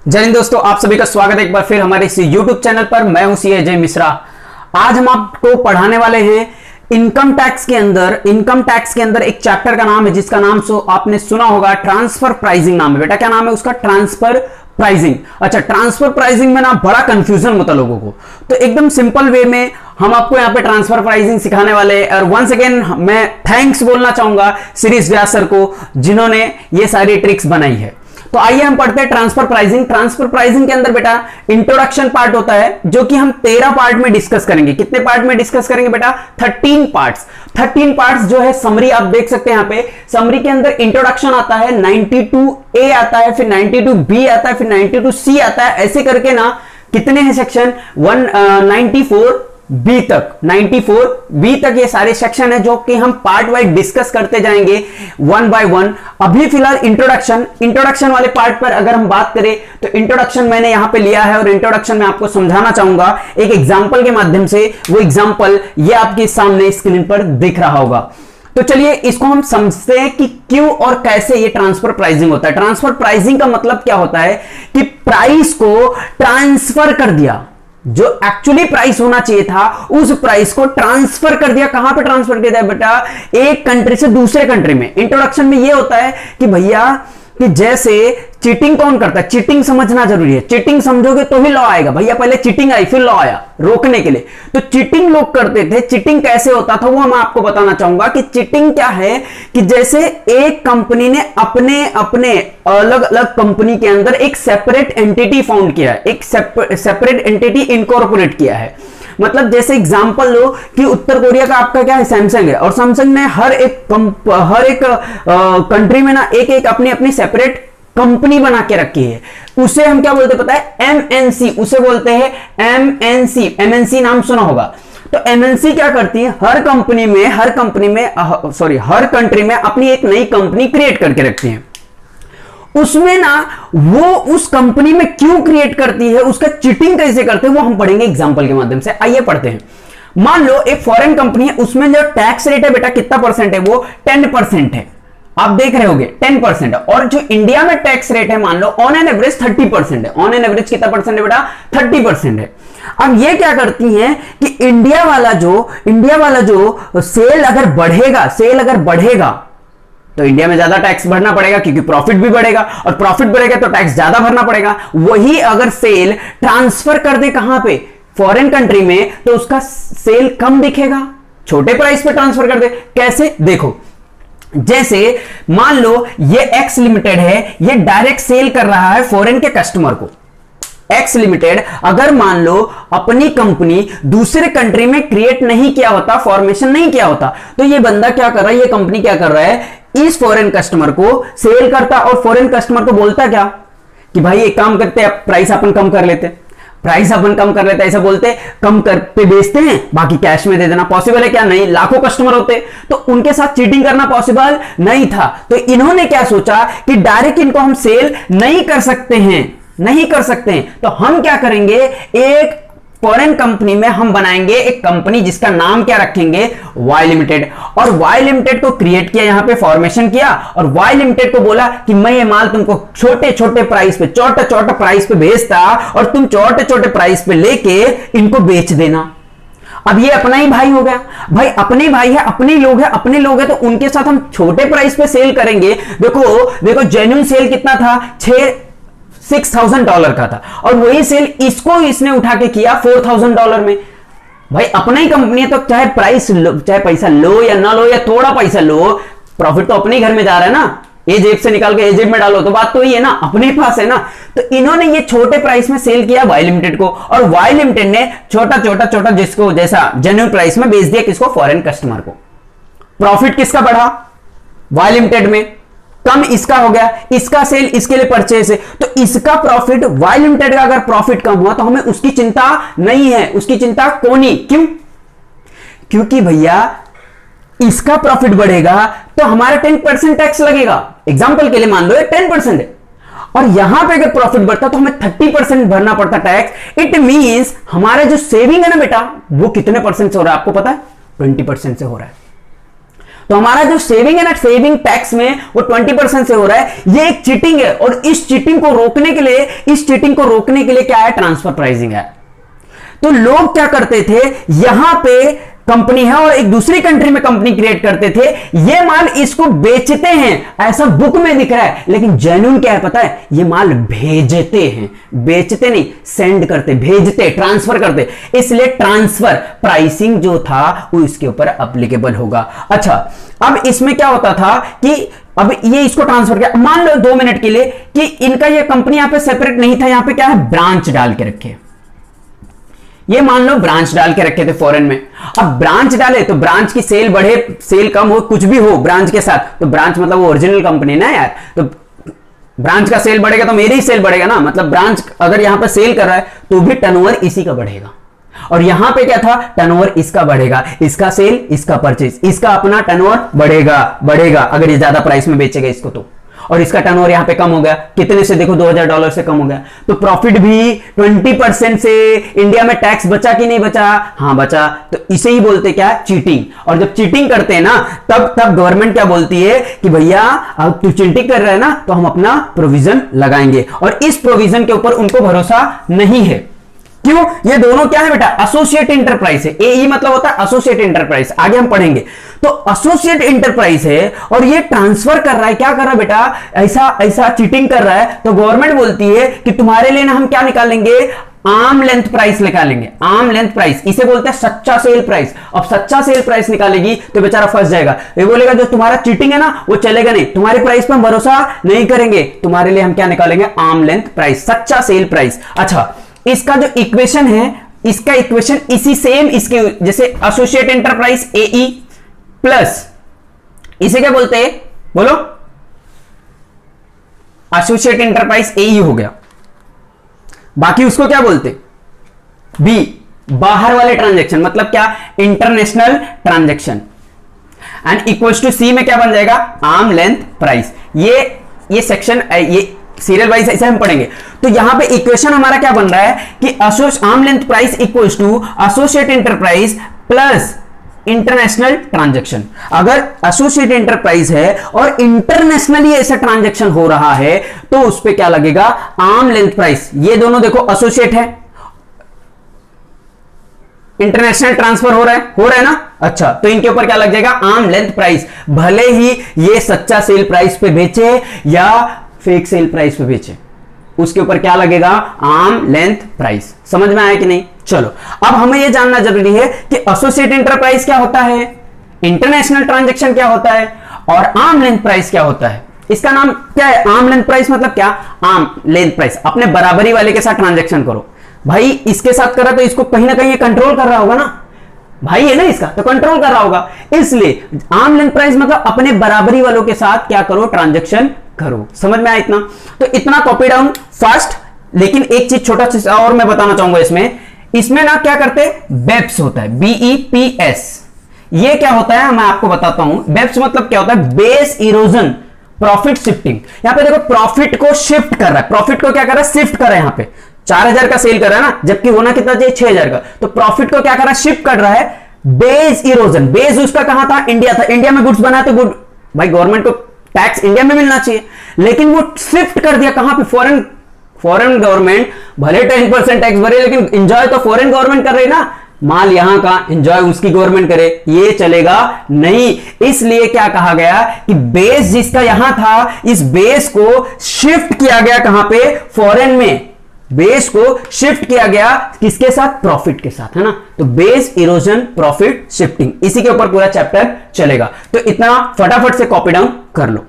जय हिंद दोस्तों, आप सभी का स्वागत है एक बार फिर हमारे इस YouTube चैनल पर। मैं हूं सी अजय मिश्रा। आज हम आपको पढ़ाने वाले हैं इनकम टैक्स के अंदर एक चैप्टर का नाम है जिसका नाम आपने सुना होगा, ट्रांसफर प्राइसिंग नाम है। बेटा क्या नाम है उसका? Transfer pricing. अच्छा, ट्रांसफर प्राइसिंग में ना बड़ा कंफ्यूजन होता लोगों को, तो एकदम सिंपल वे में हम आपको यहाँ पे ट्रांसफर प्राइसिंग सिखाने वाले हैं। और वंस अगेन मैं थैंक्स बोलना चाहूंगा शिरीष व्यास सर को, जिन्होंने ये सारी ट्रिक्स बनाई है। तो आइए हम पढ़ते हैं ट्रांसफर प्राइसिंग। ट्रांसफर प्राइसिंग के अंदर बेटा इंट्रोडक्शन पार्ट होता है जो कि हम 13 पार्ट में डिस्कस करेंगे। कितने पार्ट में डिस्कस करेंगे बेटा? 13 पार्ट्स। 13 पार्ट्स जो है समरी आप देख सकते हैं यहाँ पे। समरी के अंदर इंट्रोडक्शन आता है, 92A आता है, फिर 92B आता है, फिर 92C आता है। ऐसे करके ना कितने हैं सेक्शन? 194B तक, 94B तक ये सारे सेक्शन है जो कि हम पार्ट वाइज डिस्कस करते जाएंगे वन बाय वन। अभी फिलहाल इंट्रोडक्शन वाले पार्ट पर अगर हम बात करें तो इंट्रोडक्शन मैंने यहां पे लिया है और इंट्रोडक्शन में आपको समझाना चाहूंगा एक एग्जांपल के माध्यम से। वो एग्जांपल ये आपके सामने स्क्रीन पर दिख रहा होगा। तो चलिए इसको हम समझते हैं कि क्यों और कैसे ये ट्रांसफर प्राइसिंग होता है। ट्रांसफर प्राइसिंग का मतलब क्या होता है कि प्राइस को ट्रांसफर कर दिया, जो एक्चुअली प्राइस होना चाहिए था उस प्राइस को ट्रांसफर कर दिया। कहां पे ट्रांसफर किया है बेटा? एक कंट्री से दूसरे कंट्री में। इंट्रोडक्शन में यह होता है कि भैया कि जैसे चीटिंग कौन करता है, चीटिंग समझना जरूरी है। चीटिंग समझोगे तो ही लॉ आएगा। भैया पहले चीटिंग आई फिर लॉ आया रोकने के लिए। तो चीटिंग लोग करते थे। चीटिंग कैसे होता था वो मैं आपको बताना चाहूंगा कि चीटिंग क्या है कि जैसे एक कंपनी ने अपने अपने अलग अलग कंपनी के अंदर एक सेपरेट एंटिटी फाउंड किया है, एक सेपरेट एंटिटी इनकॉर्पोरेट किया है। मतलब जैसे एग्जांपल लो कि उत्तर कोरिया का आपका क्या है? सैमसंग है, और सैमसंग ने हर एक कंट्री में ना एक एक अपनी अपनी सेपरेट कंपनी बना के रखी है। उसे हम क्या बोलते हैं पता है? एमएनसी। उसे बोलते हैं एमएनसी। एमएनसी नाम सुना होगा। तो एमएनसी क्या करती है? हर कंट्री में अपनी एक नई कंपनी क्रिएट करके रखती है। उसमें ना वो उस कंपनी में क्यों क्रिएट करती है, उसका चीटिंग कैसे करते हैं, वो हम पढ़ेंगे एग्जांपल के माध्यम से। आइए पढ़ते हैं। मान लो एक फॉरेन कंपनी है, उसमें जो टैक्स रेट है बेटा कितना परसेंट है? वो 10% है। आप देख रहे होगे 10% है। और जो इंडिया में टैक्स रेट है मान लो ऑन एन एवरेज 30% है। ऑन एन एवरेज कितना परसेंट है बेटा? 30% है। अब ये क्या करती हैं कि इंडिया वाला जो सेल अगर बढ़ेगा तो इंडिया में ज्यादा टैक्स भरना पड़ेगा क्योंकि प्रॉफिट भी बढ़ेगा, और प्रॉफिट बढ़ेगा तो टैक्स ज्यादा भरना पड़ेगा। वही अगर सेल ट्रांसफर कर दे कहां पे? फॉरेन कंट्री में, तो उसका सेल कम दिखेगा, छोटे प्राइस पे ट्रांसफर कर दे। कैसे? देखो, जैसे मान लो ये एक्स लिमिटेड है, ये डायरेक्ट सेल कर रहा है फॉरेन के कस्टमर को। एक्स लिमिटेड अगर मान लो अपनी कंपनी दूसरे कंट्री में क्रिएट नहीं किया होता, फॉर्मेशन नहीं किया होता, तो ये बंदा क्या कर रहा है, ये कंपनी क्या कर रहा है, इस फॉरेन कस्टमर को सेल करता और फॉरेन कस्टमर को बोलता क्या कि भाई एक काम करते हैं, प्राइस अपन कम कर लेते, ऐसा बोलते, कम कर पे बेचते हैं, बाकी कैश में दे देना। पॉसिबल है क्या? नहीं। लाखों कस्टमर होते तो उनके साथ चीटिंग करना पॉसिबल नहीं था। तो इन्होंने क्या सोचा कि डायरेक्ट इनको हम सेल नहीं कर सकते हैं, तो हम क्या करेंगे, एक फॉरेन कंपनी में हम बनाएंगे एक कंपनी जिसका नाम क्या रखेंगे? Y limited. और वाई लिमिटेड को क्रिएट किया, यहां पे फॉर्मेशन किया, और वाई लिमिटेड को बोला कि मैं ये माल तुमको छोटे प्राइस पे भेजता और तुम छोटे प्राइस पे लेके इनको बेच देना। अब ये अपना ही भाई हो गया। भाई अपने भाई है, अपने लोग हैं, तो उनके साथ हम छोटे प्राइस पे सेल करेंगे। देखो जेन्युइन सेल कितना था? $6,000 का था, और वही सेल इसने उठा के किया $4,000 में। भाई अपना ही कंपनी है तो चाहे पैसा लो या ना लो या थोड़ा पैसा लो, प्रॉफिट तो अपने ही घर में जा रहा है ना। ये जेब से निकाल के ये जेब में डालो तो बात तो ये है ना, अपने पास है ना। तो इन्होंने ये छोटे प्राइस में सेल किया वाई लिमिटेड को, और वाई लिमिटेड ने छोटा जिसको जैसा जेन्युइन प्राइस में बेच दिया किसको? फॉरेन कस्टमर को। प्रॉफिट किसका बढ़ा? वाई लिमिटेड में। कम इसका हो गया, इसका सेल इसके लिए परचेज है, तो इसका प्रॉफिट, वाई लिमिटेड का अगर प्रॉफिट कम हुआ तो हमें उसकी चिंता नहीं है, उसकी चिंता कोनी। क्यों? क्योंकि भैया इसका प्रॉफिट बढ़ेगा तो हमारा 10% टैक्स लगेगा। एग्जांपल के लिए मान लो 10% है, और यहां पे अगर प्रॉफिट बढ़ता तो हमें 30% भरना पड़ता टैक्स। इट मींस हमारा जो सेविंग है ना बेटा, वो कितने परसेंट से हो रहा है आपको पता है? 20% से हो रहा है। तो हमारा जो सेविंग है ना, सेविंग टैक्स में वो 20% से हो रहा है, ये एक चीटिंग है। और इस चीटिंग को रोकने के लिए क्या है, ट्रांसफर प्राइसिंग है। तो लोग क्या करते थे, यहां पे कंपनी है और एक दूसरी कंट्री में कंपनी क्रिएट करते थे, ये माल इसको बेचते हैं, ऐसा बुक में दिख रहा है, लेकिन जेन्युइन क्या है पता है, ये माल भेजते हैं, बेचते नहीं, सेंड करते, भेजते, ट्रांसफर करते, इसलिए ट्रांसफर प्राइसिंग जो था वो इसके ऊपर एप्लीकेबल होगा। अच्छा, अब इसमें क्या होता था कि अब ये इसको ट्रांसफर किया, मान लो 2 मिनट के लिए कि इनका ये कंपनी यहां पे सेपरेट नहीं था, यहां पे क्या है, ब्रांच डाल के रखे, ये मान लो ब्रांच डाल के रखे थे फॉरेन में। अब ब्रांच डाले तो ब्रांच की सेल बढ़े, सेल कम हो, कुछ भी हो ब्रांच के साथ, तो ब्रांच मतलब वो ओरिजिनल कंपनी ना यार, तो ब्रांच का सेल बढ़ेगा तो मेरी ही सेल बढ़ेगा ना, मतलब ब्रांच अगर यहां पर सेल कर रहा है तो भी टर्नओवर इसी का बढ़ेगा। और यहां पे क्या था, टर्नओवर इसका बढ़ेगा, इसका सेल, इसका परचेज, इसका अपना टर्नओवर बढ़ेगा अगर ये ज्यादा प्राइस में बेचेगा इसको तो। और इसका टर्नओवर यहां पे कम हो गया, कितने से, देखो $2000 से कम हो गया, तो प्रॉफिट भी 20% से। इंडिया में टैक्स बचा कि नहीं बचा, हाँ बचा, तो इसे ही बोलते क्या, चीटिंग। और जब चीटिंग करते हैं ना, तब गवर्नमेंट क्या बोलती है कि भैया अब तू चीटिंग कर रहा है ना, तो हम अपना प्रोविजन लगाएंगे। और इस प्रोविजन के ऊपर उनको भरोसा नहीं है। क्यों, ये दोनों क्या है बेटा, एसोसिएट इंटरप्राइज है। एई मतलब होता है एसोसिएट इंटरप्राइज, आगे हम पढ़ेंगे। तो एसोसिएट इंटरप्राइज है और ये ट्रांसफर कर रहा है, क्या कर रहा है बेटा, ऐसा चीटिंग कर रहा है। तो गवर्नमेंट बोलती है कि तुम्हारे लिए ना हम क्या निकालेंगे, आर्म लेंथ प्राइस निकालेंगे। आर्म लेंथ प्राइस, इसे बोलते हैं सच्चा सेल प्राइस। अब सच्चा सेल प्राइस निकालेगी तो बेचारा फंस जाएगा, ये बोलेगा जो तुम्हारा चीटिंग है ना वो चलेगा नहीं, तुम्हारी प्राइस पर हम भरोसा नहीं करेंगे, तुम्हारे लिए हम क्या निकालेंगे, आर्म लेंथ प्राइस, सच्चा सेल प्राइस। अच्छा, इसका जो इक्वेशन है, इसका इक्वेशन इसी सेम इसके जैसे एसोसिएट इंटरप्राइज एई प्लस, इसे क्या बोलते हैं, बोलो, एसोसिएट इंटरप्राइज एई हो गया। बाकी उसको क्या बोलते, बी, बाहर वाले ट्रांजैक्शन, मतलब क्या, international transaction. And equals to c में क्या बन जाएगा, आर्म लेंथ प्राइस। ये सेक्शन, ये सीरियल वाइज ऐसे हम पढ़ेंगे। तो यहां पे इक्वेशन हमारा क्या बन रहा है कि arm length price equals to associate enterprise plus international transaction. अगर एसोसिएट इंटरप्राइज है और इंटरनेशनली ऐसा ट्रांजैक्शन हो रहा है तो उस पे क्या लगेगा, आर्म लेंथ प्राइस। ये दोनों देखो एसोसिएट है, इंटरनेशनल ट्रांसफर हो रहा है ना, अच्छा, तो इनके ऊपर क्या लग जाएगा, आर्म लेंथ प्राइस। भले ही ये सच्चा सेल प्राइस पे बेचे या फेक सेल प्राइस पे बेचे, उसके ऊपर क्या लगेगा, आर्म लेंथ प्राइस। समझ में आया कि नहीं, चलो अब हमें यह जानना जरूरी है कि एसोसिएट इंटरप्राइज क्या होता है, इंटरनेशनल ट्रांजैक्शन क्या होता है और आर्म लेंथ प्राइस क्या होता है। इसका नाम क्या है, आर्म लेंथ प्राइस मतलब क्या, आर्म लेंथ प्राइस। अपने बराबरी वाले के साथ ट्रांजैक्शन करो, भाई इसके साथ करा तो इसको कहीं ना कहीं कंट्रोल कर रहा होगा ना, भाई है ना इसका, तो कंट्रोल कर रहा होगा। इसलिए आर्म लेंथ प्राइस मतलब अपने बराबरी वालों के साथ क्या करो, ट्रांजैक्शन करो। समझ में आया इतना, तो इतना कॉपी डाउन फास्ट। लेकिन एक चीज छोटा सा और मैं बताना चाहूंगा, इसमें ना क्या करते हैं, बेप्स होता है, BEPS। ये क्या होता है मैं आपको बताता हूं। बेप्स मतलब क्या होता है, बेस इरोजन प्रॉफिट शिफ्टिंग। यहां पे देखो प्रॉफिट को शिफ्ट कर रहा है, प्रॉफिट को क्या कर रहा है, शिफ्ट कर रहा है। यहां पे 4000 का सेल कर रहा है ना, जबकि होना कितना चाहिए, 6000 का। तो प्रॉफिट को क्या कर रहा है, शिफ्ट कर रहा है। बेस इरोजन, बेस उसका कहां था, इंडिया था, इंडिया में गुड्स बना तो गुड, भाई गवर्नमेंट को टैक्स इंडिया में मिलना चाहिए, लेकिन वो शिफ्ट कर दिया कहां पे, फॉरेन गवर्नमेंट भले 10% टैक्स भरे, लेकिन एंजॉय तो फॉरेन गवर्नमेंट कर रही ना, माल यहां का, एंजॉय उसकी गवर्नमेंट करे, ये चलेगा नहीं। इसलिए क्या कहा गया कि बेस जिसका यहां था, इस बेस को शिफ्ट किया गया कहां पे, फॉरेन में। बेस को शिफ्ट किया गया किसके साथ, प्रॉफिट के साथ, है ना। तो बेस इरोजन प्रॉफिट शिफ्टिंग, इसी के ऊपर पूरा चैप्टर चलेगा। तो इतना फटाफट से कॉपी डाउन कर लो।